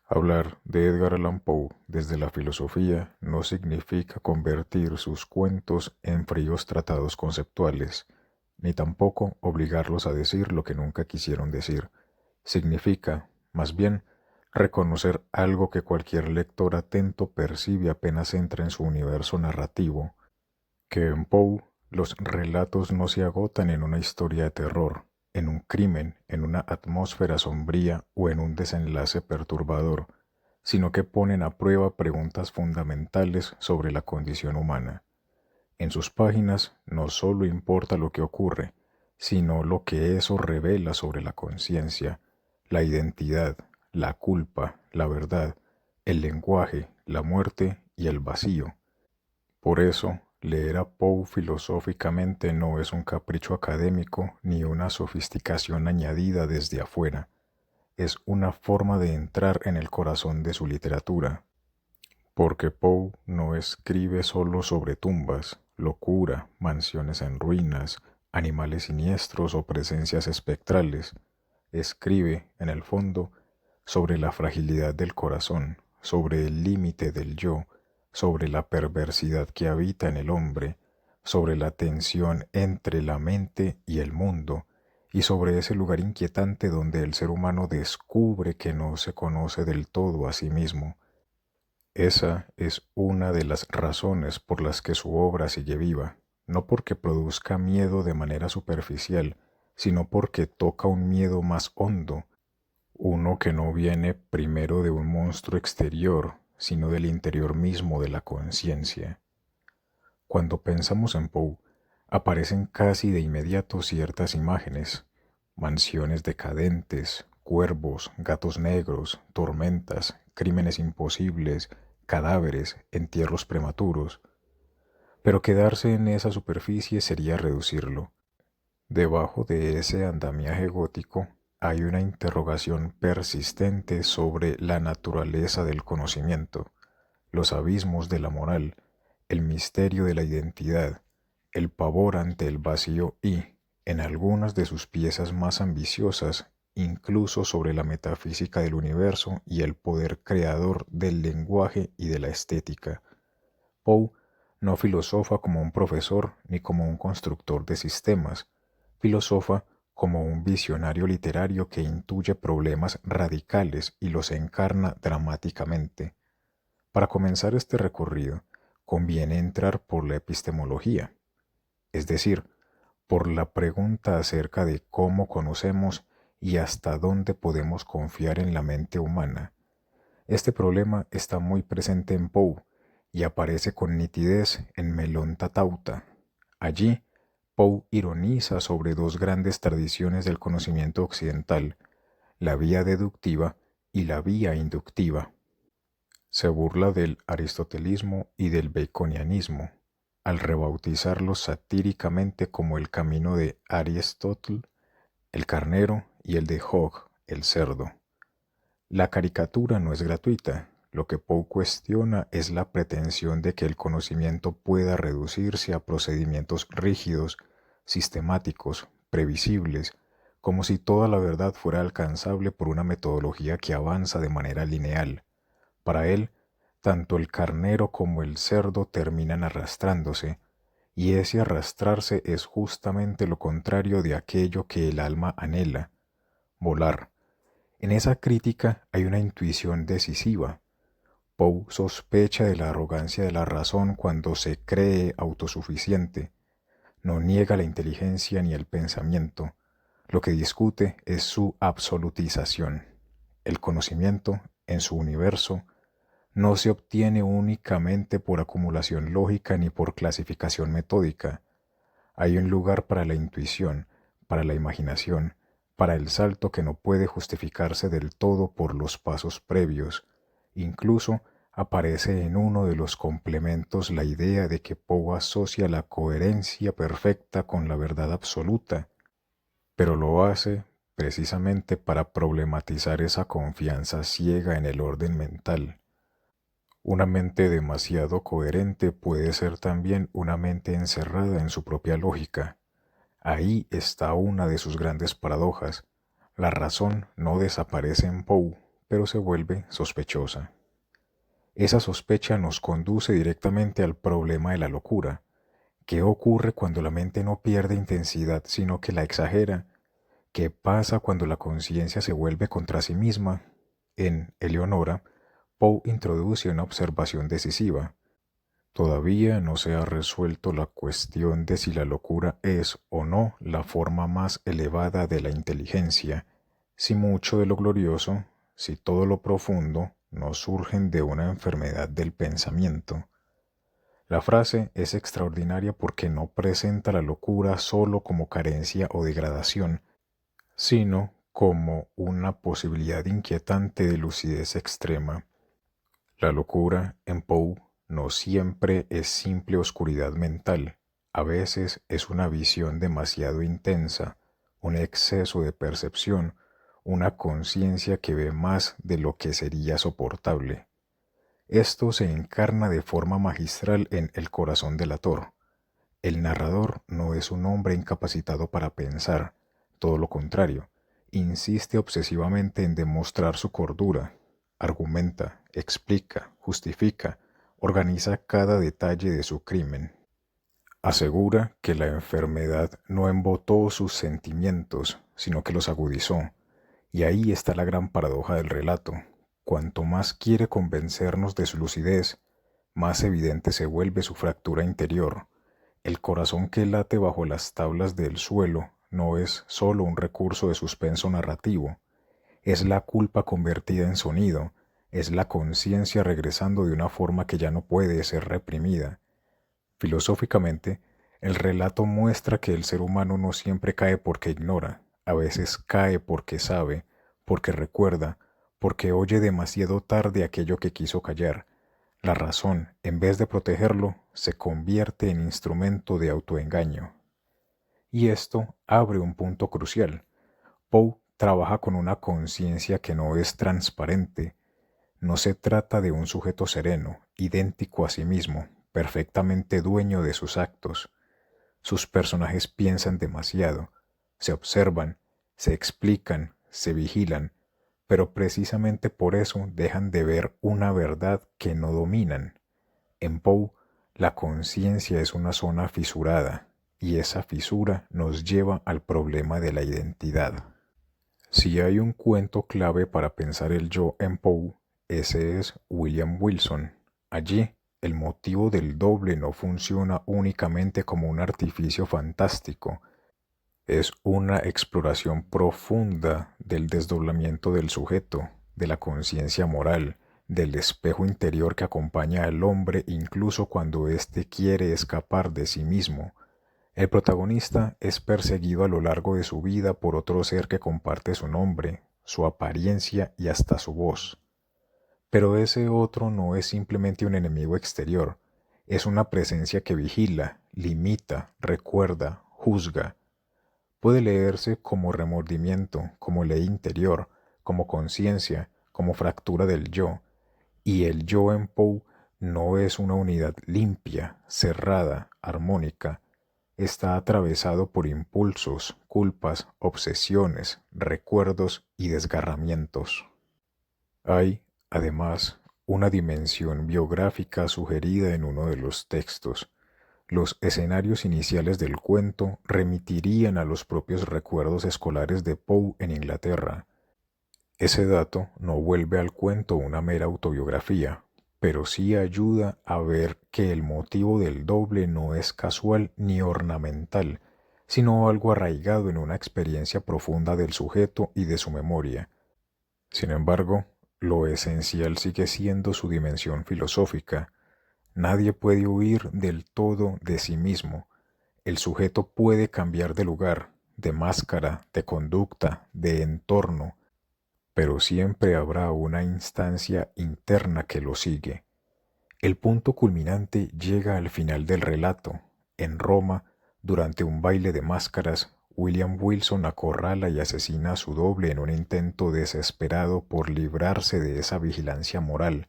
Hablar de Edgar Allan Poe desde la filosofía no significa convertir sus cuentos en fríos tratados conceptuales, ni tampoco obligarlos a decir lo que nunca quisieron decir. Significa, más bien, reconocer algo que cualquier lector atento percibe apenas entra en su universo narrativo, que en Poe los relatos no se agotan en una historia de terror, en un crimen, en una atmósfera sombría o en un desenlace perturbador, sino que ponen a prueba preguntas fundamentales sobre la condición humana. En sus páginas no solo importa lo que ocurre, sino lo que eso revela sobre la conciencia, la identidad, la culpa, la verdad, el lenguaje, la muerte y el vacío. Por eso, leer a Poe filosóficamente no es un capricho académico ni una sofisticación añadida desde afuera, es una forma de entrar en el corazón de su literatura, porque Poe no escribe solo sobre tumbas, locura, mansiones en ruinas, animales siniestros o presencias espectrales, escribe, en el fondo, sobre la fragilidad del corazón, sobre el límite del yo, sobre la perversidad que habita en el hombre, sobre la tensión entre la mente y el mundo, y sobre ese lugar inquietante donde el ser humano descubre que no se conoce del todo a sí mismo. Esa es una de las razones por las que su obra sigue viva, no porque produzca miedo de manera superficial, sino porque toca un miedo más hondo, uno que no viene primero de un monstruo exterior, sino del interior mismo de la conciencia. Cuando pensamos en Poe, aparecen casi de inmediato ciertas imágenes: mansiones decadentes, cuervos, gatos negros, tormentas, crímenes imposibles, cadáveres, entierros prematuros. Pero quedarse en esa superficie sería reducirlo. Debajo de ese andamiaje gótico hay una interrogación persistente sobre la naturaleza del conocimiento, los abismos de la moral, el misterio de la identidad, el pavor ante el vacío y, en algunas de sus piezas más ambiciosas, incluso sobre la metafísica del universo y el poder creador del lenguaje y de la estética. Poe no filosofa como un profesor ni como un constructor de sistemas, filosofa como un visionario literario que intuye problemas radicales y los encarna dramáticamente. Para comenzar este recorrido, conviene entrar por la epistemología, es decir, por la pregunta acerca de cómo conocemos y hasta dónde podemos confiar en la mente humana. Este problema está muy presente en Poe y aparece con nitidez en Melón Tauta. Allí, Poe ironiza sobre dos grandes tradiciones del conocimiento occidental, la vía deductiva y la vía inductiva. Se burla del aristotelismo y del baconianismo, al rebautizarlos satíricamente como el camino de Aristótle, el carnero, y el de Hogg, el cerdo. La caricatura no es gratuita. Lo que Poe cuestiona es la pretensión de que el conocimiento pueda reducirse a procedimientos rígidos, sistemáticos, previsibles, como si toda la verdad fuera alcanzable por una metodología que avanza de manera lineal. Para él, tanto el carnero como el cerdo terminan arrastrándose, y ese arrastrarse es justamente lo contrario de aquello que el alma anhela: volar. En esa crítica hay una intuición decisiva. Poe sospecha de la arrogancia de la razón cuando se cree autosuficiente. No niega la inteligencia ni el pensamiento. Lo que discute es su absolutización. El conocimiento, en su universo, no se obtiene únicamente por acumulación lógica ni por clasificación metódica. Hay un lugar para la intuición, para la imaginación, para el salto que no puede justificarse del todo por los pasos previos. Incluso aparece en uno de los complementos la idea de que Poe asocia la coherencia perfecta con la verdad absoluta, pero lo hace precisamente para problematizar esa confianza ciega en el orden mental. Una mente demasiado coherente puede ser también una mente encerrada en su propia lógica. Ahí está una de sus grandes paradojas. La razón no desaparece en Poe, pero se vuelve sospechosa. Esa sospecha nos conduce directamente al problema de la locura. ¿Qué ocurre cuando la mente no pierde intensidad, sino que la exagera? ¿Qué pasa cuando la conciencia se vuelve contra sí misma? En Eleonora, Poe introduce una observación decisiva. Todavía no se ha resuelto la cuestión de si la locura es o no la forma más elevada de la inteligencia, si mucho de lo glorioso, si todo lo profundo, no surgen de una enfermedad del pensamiento. La frase es extraordinaria porque no presenta la locura solo como carencia o degradación, sino como una posibilidad inquietante de lucidez extrema. La locura en Poe no siempre es simple oscuridad mental, a veces es una visión demasiado intensa, un exceso de percepción, una conciencia que ve más de lo que sería soportable. Esto se encarna de forma magistral en El corazón delator. El narrador no es un hombre incapacitado para pensar, todo lo contrario, insiste obsesivamente en demostrar su cordura, argumenta, explica, justifica, organiza cada detalle de su crimen. Asegura que la enfermedad no embotó sus sentimientos, sino que los agudizó. Y ahí está la gran paradoja del relato. Cuanto más quiere convencernos de su lucidez, más evidente se vuelve su fractura interior. El corazón que late bajo las tablas del suelo no es sólo un recurso de suspenso narrativo, es la culpa convertida en sonido, es la conciencia regresando de una forma que ya no puede ser reprimida. Filosóficamente, el relato muestra que el ser humano no siempre cae porque ignora, a veces cae porque sabe, porque recuerda, porque oye demasiado tarde aquello que quiso callar. La razón, en vez de protegerlo, se convierte en instrumento de autoengaño. Y esto abre un punto crucial. Poe trabaja con una conciencia que no es transparente. No se trata de un sujeto sereno, idéntico a sí mismo, perfectamente dueño de sus actos. Sus personajes piensan demasiado, se observan, se explican, se vigilan, pero precisamente por eso dejan de ver una verdad que no dominan. En Poe, la conciencia es una zona fisurada, y esa fisura nos lleva al problema de la identidad. Si hay un cuento clave para pensar el yo en Poe, ese es William Wilson. Allí, el motivo del doble no funciona únicamente como un artificio fantástico, es una exploración profunda del desdoblamiento del sujeto, de la conciencia moral, del espejo interior que acompaña al hombre incluso cuando éste quiere escapar de sí mismo. El protagonista es perseguido a lo largo de su vida por otro ser que comparte su nombre, su apariencia y hasta su voz. Pero ese otro no es simplemente un enemigo exterior, es una presencia que vigila, limita, recuerda, juzga. Puede leerse como remordimiento, como ley interior, como conciencia, como fractura del yo, y el yo en Poe no es una unidad limpia, cerrada, armónica, está atravesado por impulsos, culpas, obsesiones, recuerdos y desgarramientos. Hay, además, una dimensión biográfica sugerida en uno de los textos. Los escenarios iniciales del cuento remitirían a los propios recuerdos escolares de Poe en Inglaterra. Ese dato no vuelve al cuento una mera autobiografía, pero sí ayuda a ver que el motivo del doble no es casual ni ornamental, sino algo arraigado en una experiencia profunda del sujeto y de su memoria. Sin embargo, lo esencial sigue siendo su dimensión filosófica. Nadie puede huir del todo de sí mismo. El sujeto puede cambiar de lugar, de máscara, de conducta, de entorno, pero siempre habrá una instancia interna que lo sigue. El punto culminante llega al final del relato. En Roma, durante un baile de máscaras, William Wilson acorrala y asesina a su doble en un intento desesperado por librarse de esa vigilancia moral,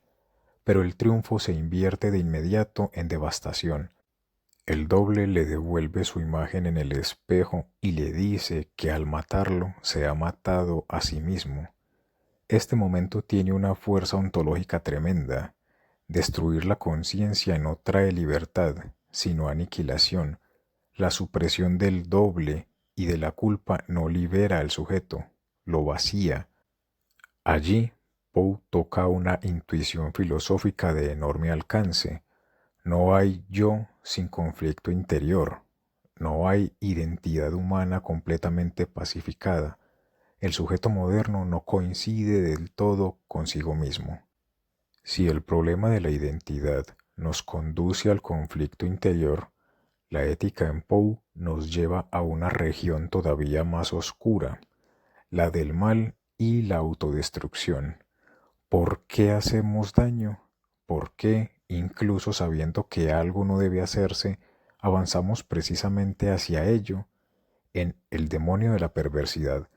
pero el triunfo se invierte de inmediato en devastación. El doble le devuelve su imagen en el espejo y le dice que al matarlo se ha matado a sí mismo. Este momento tiene una fuerza ontológica tremenda. Destruir la conciencia no trae libertad, sino aniquilación. La supresión del doble y de la culpa no libera al sujeto, lo vacía. Allí, Poe toca una intuición filosófica de enorme alcance. No hay yo sin conflicto interior. No hay identidad humana completamente pacificada. El sujeto moderno no coincide del todo consigo mismo. Si el problema de la identidad nos conduce al conflicto interior, la ética en Poe nos lleva a una región todavía más oscura, la del mal y la autodestrucción. ¿Por qué hacemos daño? ¿Por qué, incluso sabiendo que algo no debe hacerse, avanzamos precisamente hacia ello? En El demonio de la perversidad,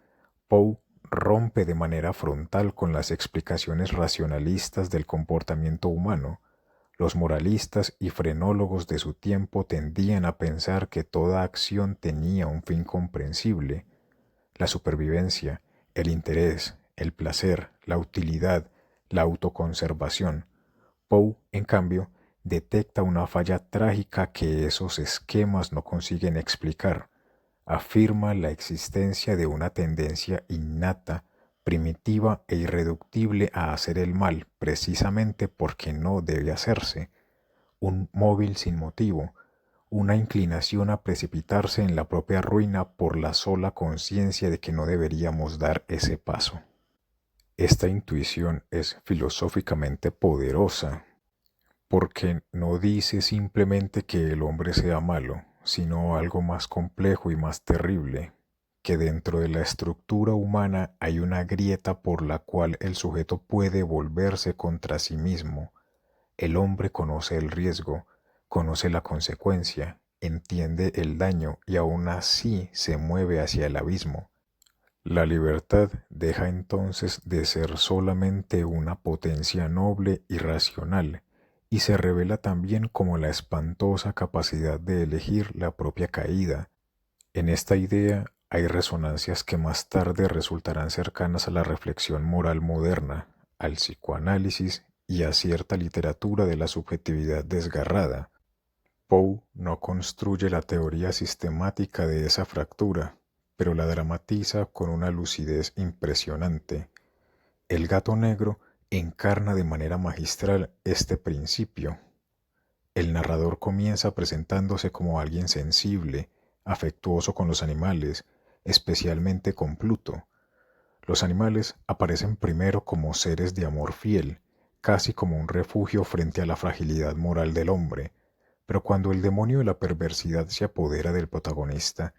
Poe rompe de manera frontal con las explicaciones racionalistas del comportamiento humano. Los moralistas y frenólogos de su tiempo tendían a pensar que toda acción tenía un fin comprensible: la supervivencia, el interés, el placer, la utilidad, la autoconservación. Poe, en cambio, detecta una falla trágica que esos esquemas no consiguen explicar. Afirma la existencia de una tendencia innata, primitiva e irreductible a hacer el mal precisamente porque no debe hacerse, un móvil sin motivo, una inclinación a precipitarse en la propia ruina por la sola conciencia de que no deberíamos dar ese paso. Esta intuición es filosóficamente poderosa, porque no dice simplemente que el hombre sea malo, sino algo más complejo y más terrible, que dentro de la estructura humana hay una grieta por la cual el sujeto puede volverse contra sí mismo. El hombre conoce el riesgo, conoce la consecuencia, entiende el daño y aún así se mueve hacia el abismo. La libertad deja entonces de ser solamente una potencia noble y racional, y se revela también como la espantosa capacidad de elegir la propia caída. En esta idea hay resonancias que más tarde resultarán cercanas a la reflexión moral moderna, al psicoanálisis y a cierta literatura de la subjetividad desgarrada. Poe no construye la teoría sistemática de esa fractura, pero la dramatiza con una lucidez impresionante. El gato negro encarna de manera magistral este principio. El narrador comienza presentándose como alguien sensible, afectuoso con los animales, especialmente con Pluto. Los animales aparecen primero como seres de amor fiel, casi como un refugio frente a la fragilidad moral del hombre, pero cuando el demonio de la perversidad se apodera del protagonista,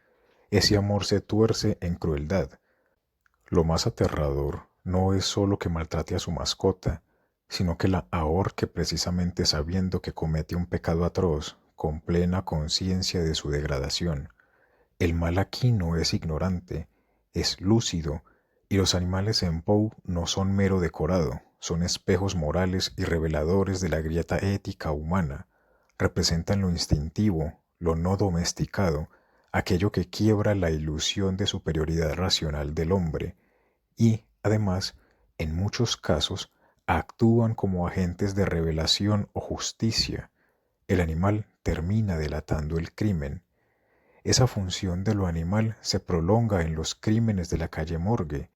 ese amor se tuerce en crueldad. Lo más aterrador no es solo que maltrate a su mascota, sino que la ahorque precisamente sabiendo que comete un pecado atroz, con plena conciencia de su degradación. El mal aquí no es ignorante, es lúcido, y los animales en Poe no son mero decorado, son espejos morales y reveladores de la grieta ética humana. Representan lo instintivo, lo no domesticado, aquello que quiebra la ilusión de superioridad racional del hombre, y, además, en muchos casos, actúan como agentes de revelación o justicia. El animal termina delatando el crimen. Esa función de lo animal se prolonga en los crímenes de la calle Morgue,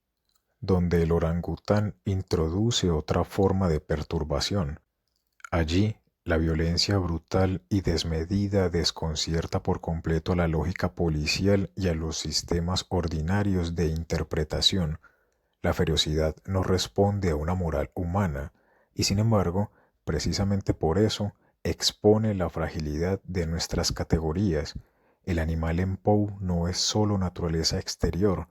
donde el orangután introduce otra forma de perturbación. Allí, la violencia brutal y desmedida desconcierta por completo a la lógica policial y a los sistemas ordinarios de interpretación. La ferocidad no responde a una moral humana y, sin embargo, precisamente por eso, expone la fragilidad de nuestras categorías. El animal en Poe no es solo naturaleza exterior,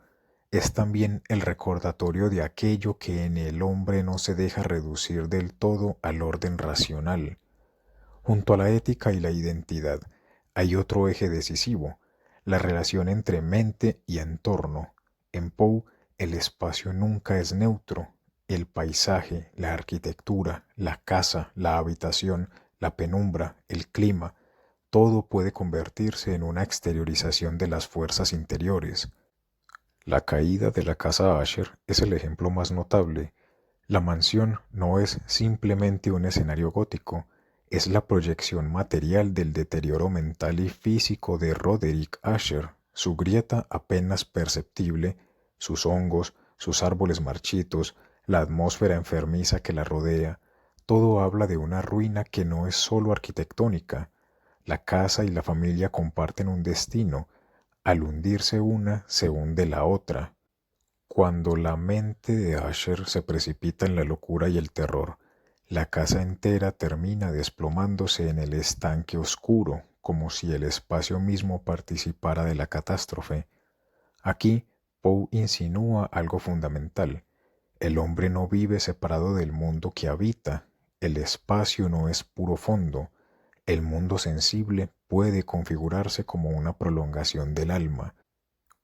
es también el recordatorio de aquello que en el hombre no se deja reducir del todo al orden racional. Junto a la ética y la identidad, hay otro eje decisivo: la relación entre mente y entorno. En Poe, el espacio nunca es neutro. El paisaje, la arquitectura, la casa, la habitación, la penumbra, el clima, todo puede convertirse en una exteriorización de las fuerzas interiores. La caída de la casa Asher es el ejemplo más notable. La mansión no es simplemente un escenario gótico, es la proyección material del deterioro mental y físico de Roderick Asher, su grieta apenas perceptible, sus hongos, sus árboles marchitos, la atmósfera enfermiza que la rodea, todo habla de una ruina que no es solo arquitectónica. La casa y la familia comparten un destino. Al hundirse una, se hunde la otra. Cuando la mente de Asher se precipita en la locura y el terror, la casa entera termina desplomándose en el estanque oscuro, como si el espacio mismo participara de la catástrofe. Aquí, Poe insinúa algo fundamental. El hombre no vive separado del mundo que habita. El espacio no es puro fondo. El mundo sensible puede configurarse como una prolongación del alma.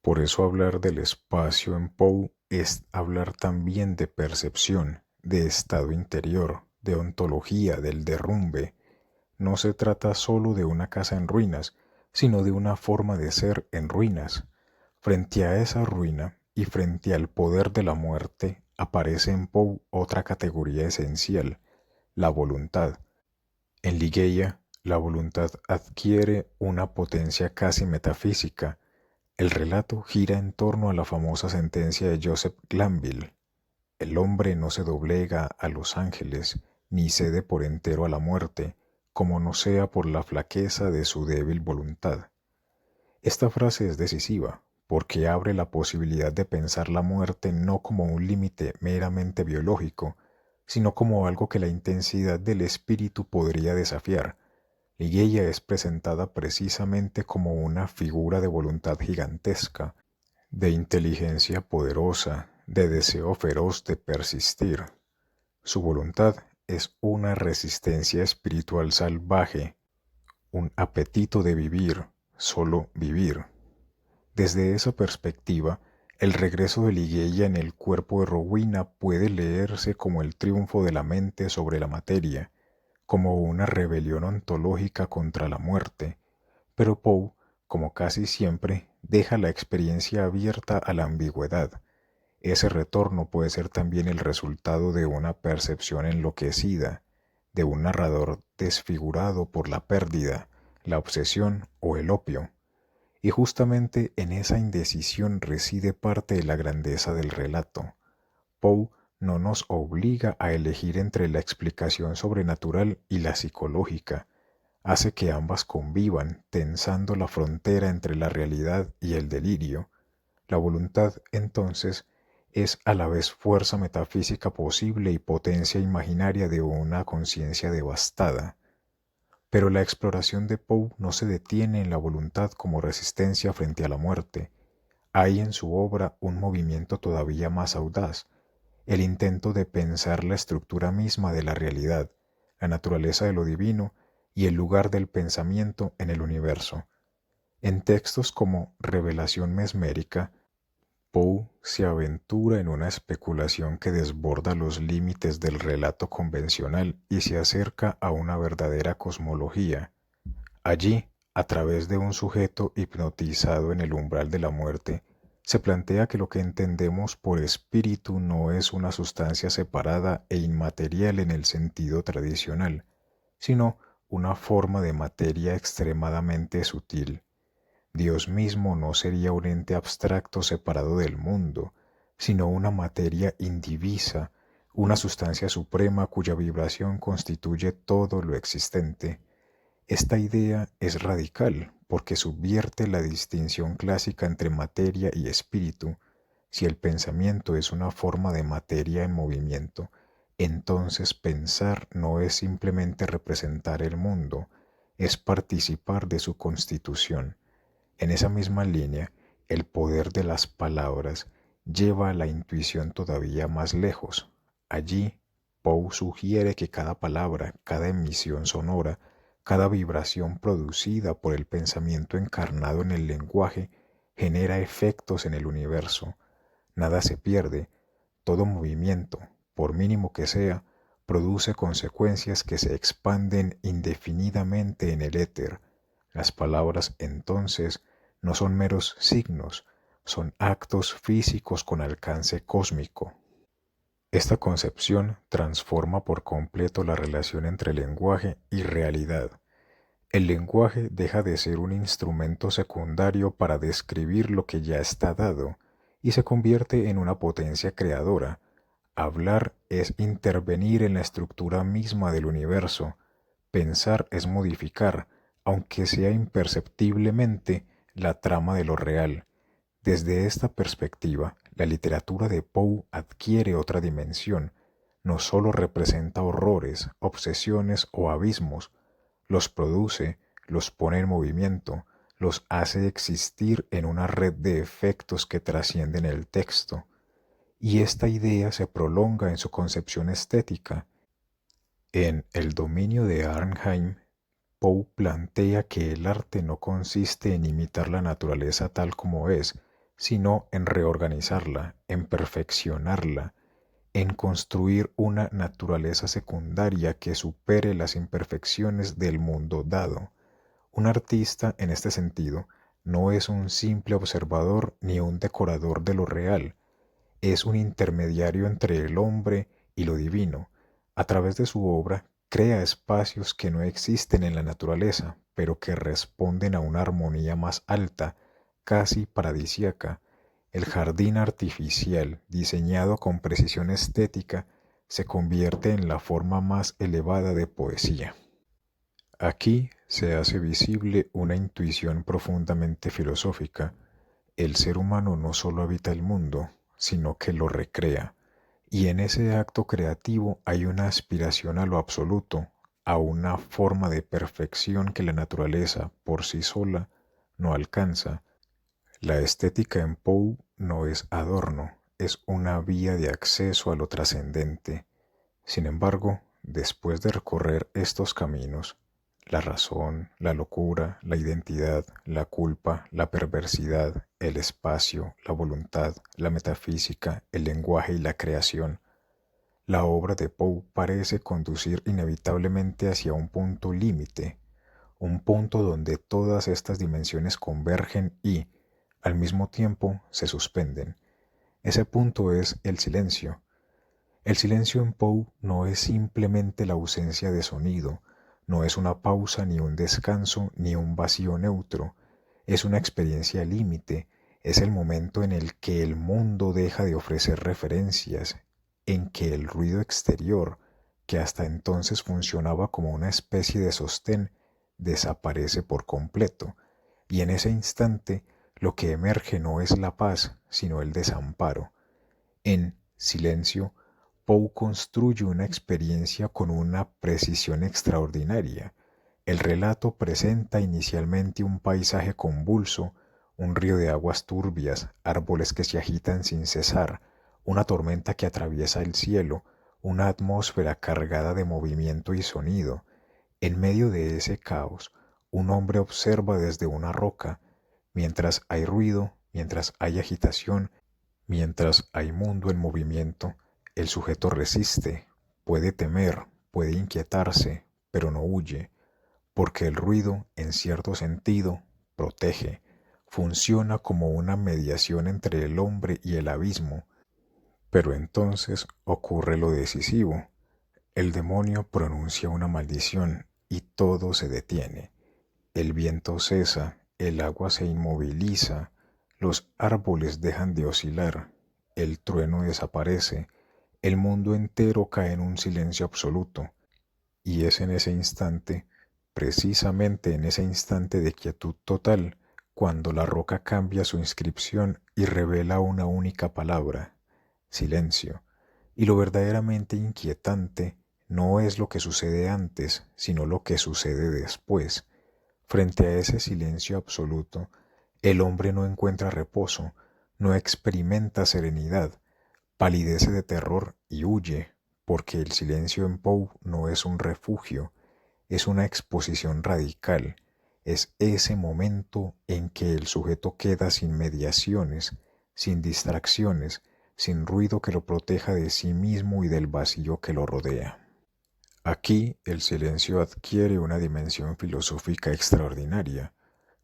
Por eso hablar del espacio en Poe es hablar también de percepción, de estado interior, de ontología, del derrumbe. No se trata solo de una casa en ruinas, sino de una forma de ser en ruinas. Frente a esa ruina y frente al poder de la muerte, aparece en Poe otra categoría esencial, la voluntad. En Ligeia, la voluntad adquiere una potencia casi metafísica. El relato gira en torno a la famosa sentencia de Joseph Glanville: el hombre no se doblega a los ángeles, ni cede por entero a la muerte, como no sea por la flaqueza de su débil voluntad. Esta frase es decisiva, porque abre la posibilidad de pensar la muerte no como un límite meramente biológico, sino como algo que la intensidad del espíritu podría desafiar. Ligeia es presentada precisamente como una figura de voluntad gigantesca, de inteligencia poderosa, de deseo feroz de persistir. Su voluntad es una resistencia espiritual salvaje, un apetito de vivir, solo vivir. Desde esa perspectiva, el regreso de Ligeia en el cuerpo de Rowena puede leerse como el triunfo de la mente sobre la materia, como una rebelión ontológica contra la muerte, pero Poe, como casi siempre, deja la experiencia abierta a la ambigüedad. Ese retorno puede ser también el resultado de una percepción enloquecida, de un narrador desfigurado por la pérdida, la obsesión o el opio. Y justamente en esa indecisión reside parte de la grandeza del relato. Poe no nos obliga a elegir entre la explicación sobrenatural y la psicológica, hace que ambas convivan, tensando la frontera entre la realidad y el delirio. La voluntad, entonces, es a la vez fuerza metafísica posible y potencia imaginaria de una conciencia devastada. Pero la exploración de Poe no se detiene en la voluntad como resistencia frente a la muerte. Hay en su obra un movimiento todavía más audaz, el intento de pensar la estructura misma de la realidad, la naturaleza de lo divino y el lugar del pensamiento en el universo. En textos como Revelación mesmérica, Poe se aventura en una especulación que desborda los límites del relato convencional y se acerca a una verdadera cosmología. Allí, a través de un sujeto hipnotizado en el umbral de la muerte, se plantea que lo que entendemos por espíritu no es una sustancia separada e inmaterial en el sentido tradicional, sino una forma de materia extremadamente sutil. Dios mismo no sería un ente abstracto separado del mundo, sino una materia indivisa, una sustancia suprema cuya vibración constituye todo lo existente. Esta idea es radical porque subvierte la distinción clásica entre materia y espíritu. Si el pensamiento es una forma de materia en movimiento, entonces pensar no es simplemente representar el mundo, es participar de su constitución. En esa misma línea, el poder de las palabras lleva a la intuición todavía más lejos. Allí, Poe sugiere que cada palabra, cada emisión sonora, cada vibración producida por el pensamiento encarnado en el lenguaje genera efectos en el universo. Nada se pierde, todo movimiento, por mínimo que sea, produce consecuencias que se expanden indefinidamente en el éter. Las palabras, entonces, no son meros signos, son actos físicos con alcance cósmico. Esta concepción transforma por completo la relación entre lenguaje y realidad. El lenguaje deja de ser un instrumento secundario para describir lo que ya está dado y se convierte en una potencia creadora. Hablar es intervenir en la estructura misma del universo. Pensar es modificar, aunque sea imperceptiblemente, la trama de lo real. Desde esta perspectiva, la literatura de Poe adquiere otra dimensión. No solo representa horrores, obsesiones o abismos, los produce, los pone en movimiento, los hace existir en una red de efectos que trascienden el texto. Y esta idea se prolonga en su concepción estética. En El dominio de Arnheim, Poe plantea que el arte no consiste en imitar la naturaleza tal como es, sino en reorganizarla, en perfeccionarla, en construir una naturaleza secundaria que supere las imperfecciones del mundo dado. Un artista, en este sentido, no es un simple observador ni un decorador de lo real, es un intermediario entre el hombre y lo divino. A través de su obra, crea espacios que no existen en la naturaleza, pero que responden a una armonía más alta, casi paradisíaca. El jardín artificial, diseñado con precisión estética, se convierte en la forma más elevada de poesía. Aquí se hace visible una intuición profundamente filosófica. El ser humano no solo habita el mundo, sino que lo recrea, y en ese acto creativo hay una aspiración a lo absoluto, a una forma de perfección que la naturaleza por sí sola no alcanza. La estética en Poe no es adorno, es una vía de acceso a lo trascendente. Sin embargo, después de recorrer estos caminos, la razón, la locura, la identidad, la culpa, la perversidad, el espacio, la voluntad, la metafísica, el lenguaje y la creación, la obra de Poe parece conducir inevitablemente hacia un punto límite, un punto donde todas estas dimensiones convergen y, al mismo tiempo, se suspenden. Ese punto es el silencio. El silencio en Poe no es simplemente la ausencia de sonido, no es una pausa ni un descanso ni un vacío neutro, es una experiencia límite, es el momento en el que el mundo deja de ofrecer referencias, en que el ruido exterior, que hasta entonces funcionaba como una especie de sostén, desaparece por completo, y en ese instante lo que emerge no es la paz, sino el desamparo. En silencio, Poe construye una experiencia con una precisión extraordinaria. El relato presenta inicialmente un paisaje convulso, un río de aguas turbias, árboles que se agitan sin cesar, una tormenta que atraviesa el cielo, una atmósfera cargada de movimiento y sonido. En medio de ese caos, un hombre observa desde una roca, mientras hay ruido, mientras hay agitación, mientras hay mundo en movimiento, el sujeto resiste, puede temer, puede inquietarse, pero no huye, porque el ruido, en cierto sentido, protege, funciona como una mediación entre el hombre y el abismo. Pero entonces ocurre lo decisivo. El demonio pronuncia una maldición y todo se detiene. El viento cesa, el agua se inmoviliza, los árboles dejan de oscilar, el trueno desaparece, el mundo entero cae en un silencio absoluto. Y es en ese instante, precisamente en ese instante de quietud total, cuando la roca cambia su inscripción y revela una única palabra, silencio. Y lo verdaderamente inquietante no es lo que sucede antes, sino lo que sucede después. Frente a ese silencio absoluto, el hombre no encuentra reposo, no experimenta serenidad, palidece de terror y huye, porque el silencio en Poe no es un refugio, es una exposición radical, es ese momento en que el sujeto queda sin mediaciones, sin distracciones, sin ruido que lo proteja de sí mismo y del vacío que lo rodea. Aquí el silencio adquiere una dimensión filosófica extraordinaria.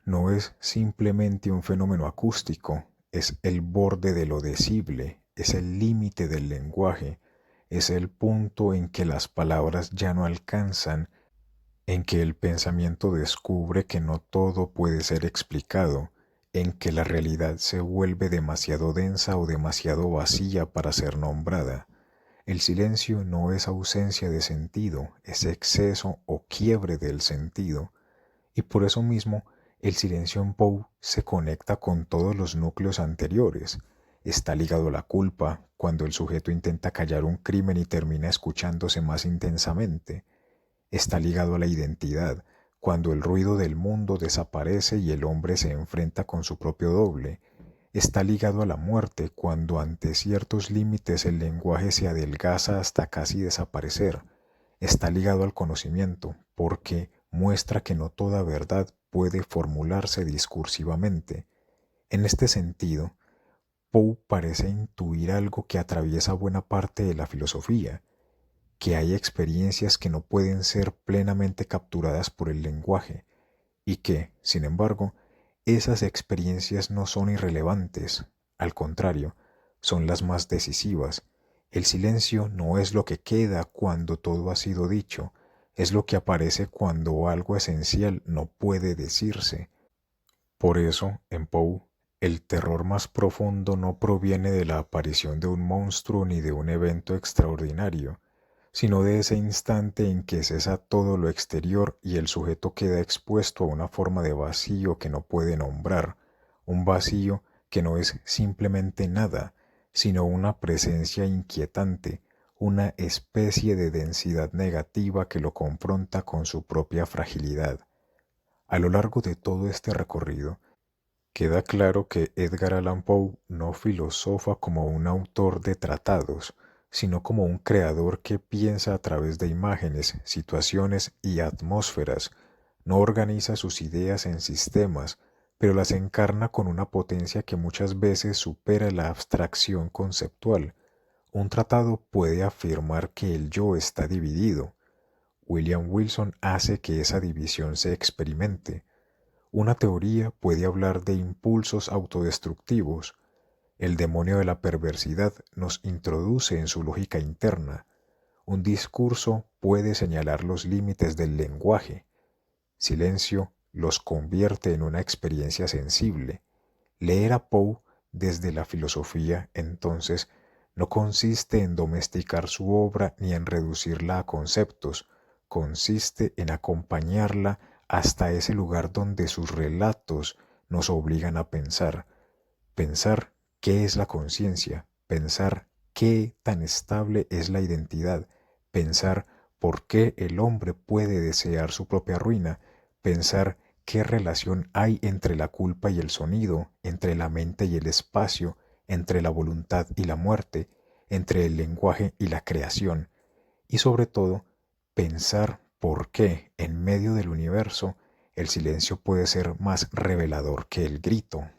No es simplemente un fenómeno acústico, es el borde de lo decible, es el límite del lenguaje, es el punto en que las palabras ya no alcanzan, en que el pensamiento descubre que no todo puede ser explicado, en que la realidad se vuelve demasiado densa o demasiado vacía para ser nombrada. El silencio no es ausencia de sentido, es exceso o quiebre del sentido, y por eso mismo el silencio en Poe se conecta con todos los núcleos anteriores. Está ligado a la culpa, cuando el sujeto intenta callar un crimen y termina escuchándose más intensamente. Está ligado a la identidad, cuando el ruido del mundo desaparece y el hombre se enfrenta con su propio doble. Está ligado a la muerte, cuando ante ciertos límites el lenguaje se adelgaza hasta casi desaparecer. Está ligado al conocimiento, porque muestra que no toda verdad puede formularse discursivamente. En este sentido, Poe parece intuir algo que atraviesa buena parte de la filosofía, que hay experiencias que no pueden ser plenamente capturadas por el lenguaje y que, sin embargo, esas experiencias no son irrelevantes, al contrario, son las más decisivas. El silencio no es lo que queda cuando todo ha sido dicho, es lo que aparece cuando algo esencial no puede decirse. Por eso, en Poe, el terror más profundo no proviene de la aparición de un monstruo ni de un evento extraordinario, sino de ese instante en que cesa todo lo exterior y el sujeto queda expuesto a una forma de vacío que no puede nombrar, un vacío que no es simplemente nada, sino una presencia inquietante, una especie de densidad negativa que lo confronta con su propia fragilidad. A lo largo de todo este recorrido, queda claro que Edgar Allan Poe no filosofa como un autor de tratados, sino como un creador que piensa a través de imágenes, situaciones y atmósferas. No organiza sus ideas en sistemas, pero las encarna con una potencia que muchas veces supera la abstracción conceptual. Un tratado puede afirmar que el yo está dividido. William Wilson hace que esa división se experimente. Una teoría puede hablar de impulsos autodestructivos. El demonio de la perversidad nos introduce en su lógica interna. Un discurso puede señalar los límites del lenguaje. Silencio los convierte en una experiencia sensible. Leer a Poe desde la filosofía, entonces, no consiste en domesticar su obra ni en reducirla a conceptos, consiste en acompañarla hasta ese lugar donde sus relatos nos obligan a pensar. Pensar qué es la conciencia, pensar qué tan estable es la identidad, pensar por qué el hombre puede desear su propia ruina, pensar qué relación hay entre la culpa y el sonido, entre la mente y el espacio, entre la voluntad y la muerte, entre el lenguaje y la creación, y sobre todo, pensar por qué en medio del universo el silencio puede ser más revelador que el grito.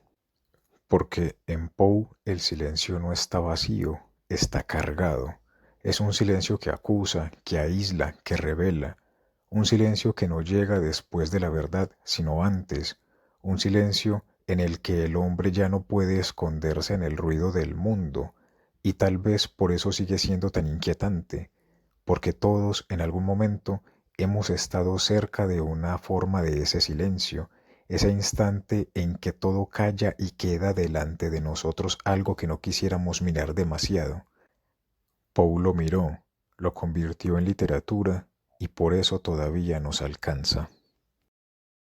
Porque en Poe el silencio no está vacío, está cargado. Es un silencio que acusa, que aísla, que revela. Un silencio que no llega después de la verdad, sino antes. Un silencio en el que el hombre ya no puede esconderse en el ruido del mundo. Y tal vez por eso sigue siendo tan inquietante. Porque todos en algún momento hemos estado cerca de una forma de ese silencio, ese instante en que todo calla y queda delante de nosotros algo que no quisiéramos mirar demasiado. Poe lo miró, lo convirtió en literatura y por eso todavía nos alcanza.